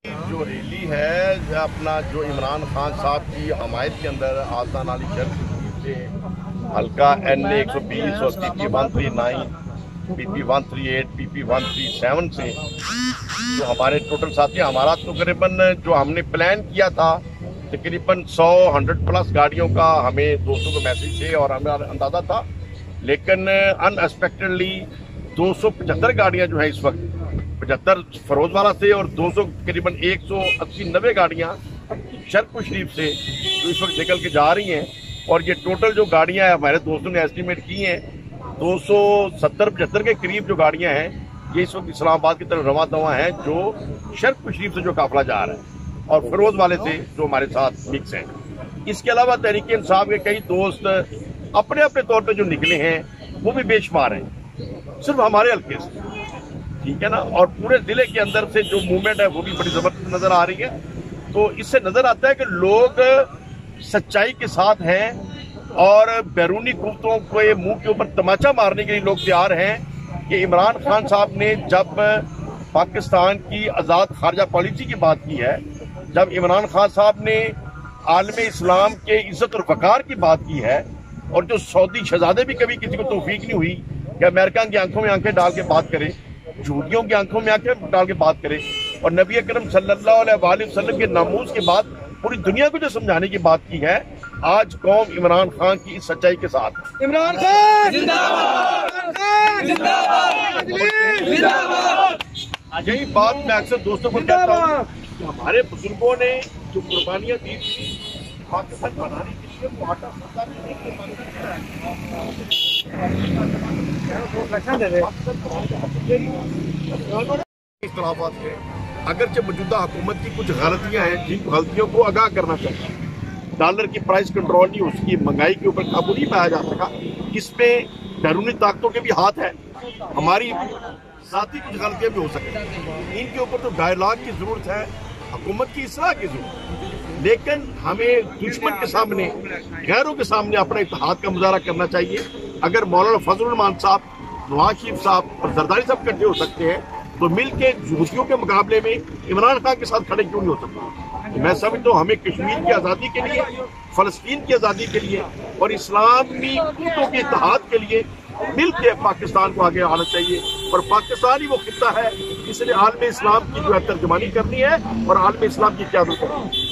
जो रैली है अपना जो इमरान खान साहब की हमायत के अंदर आसान अली शर्फ से हल्का NA 120 और PP 139 PP 138 PP 137 से जो हमारे टोटल साथी हमारा तकरीबन जो हमने प्लान किया था तकरीबन 100 गाड़ियों का हमें दोस्तों को मैसेज थे और हमें अंदाजा था, लेकिन अनएक्सपेक्टेडली 275 गाड़ियां जो है इस वक्त 75 फरोजवाला से और 200 करीबन 180-90 गाड़ियां शर्फ शरीफ से जो इस वक्त निकल के जा रही हैं। और ये टोटल जो गाड़ियां हैं हमारे दोस्तों ने एस्टिमेट की हैं 270-75 के करीब जो गाड़ियां हैं ये इस वक्त इस्लामाबाद की तरफ रवा दवा हैं, जो शर्फ शरीफ से जो काफिला जा रहा है और फरोज वाले से जो हमारे साथ मिक्स हैं। इसके अलावा तहरीक इंसाफ के कई दोस्त अपने अपने तौर पर जो निकले हैं वो भी बेशुमार हैं, सिर्फ हमारे हल्के से, ठीक है ना। और पूरे जिले के अंदर से जो मूवमेंट है वो भी बड़ी जबरदस्त नजर आ रही है। तो इससे नजर आता है कि लोग सच्चाई के साथ हैं और बैरूनी कुव्वतों को मुंह के ऊपर तमाचा मारने के लिए लोग तैयार हैं कि इमरान खान साहब ने जब पाकिस्तान की आज़ाद खारजा पॉलिसी की बात की है, जब इमरान खान साहब ने आलम इस्लाम के इज्जत और वकार की बात की है, और जो सऊदी शहजादे भी कभी किसी को तौफीक नहीं हुई कि अमेरिका की आंखों में आंखें डाल के बात करे, झूठियों की आंखों में आंखें डाल के बात करे, और नबी अकरम सल्लल्लाहु अलैहि वसल्लम के नामूस के बाद पूरी दुनिया को जो समझाने की बात की है, आज कौम इमरान खान की इस सच्चाई के साथ इमरान खान जिंदाबाद जिंदाबाद। यही बात मैं अक्सर दोस्तों को कहता हूँ कि हमारे बुजुर्गों ने जो कुर्बानियां दी थी पाकिस्तान बनाने के लिए, वो आटा सत्ता में नहीं इख्तलाफात है। अगरचे मौजूदा हुकूमत की कुछ गलतियां हैं जिन गलतियों को आगाह करना चाहिए। डॉलर की प्राइस कंट्रोल नहीं, उसकी महंगाई के ऊपर काबू नहीं पाया जा सका, इसमें बैरूनी ताकतों के भी हाथ है, हमारी साथ ही कुछ गलतियां भी हो सकती। इनके ऊपर तो डायलॉग की जरूरत है, हुकूमत की इस्लाह की जरूरत, लेकिन हमें दुश्मन के सामने, गैरों के सामने अपने इत्तेहाद का मुजाहरा करना चाहिए। अगर मौलाना फजलुर रहमान साहब, नवाज शरीफ साहब और जरदारी साहब इकट्ठे हो सकते हैं तो मिलके हुथियों के मुकाबले में इमरान खान के साथ खड़े क्यों नहीं हो सकते। मैं समझता हूँ हमें कश्मीर की आज़ादी के लिए, फलस्तीन की आज़ादी के लिए और इस्लामी कुव्वतों के इत्तेहाद के लिए मिलके पाकिस्तान को आगे आना चाहिए। और पाकिस्तान ही वो खित्ता है जिसने आलम इस्लाम की जो है तर्जुमानी करनी है और आलम इस्लाम की क़यादत करनी है।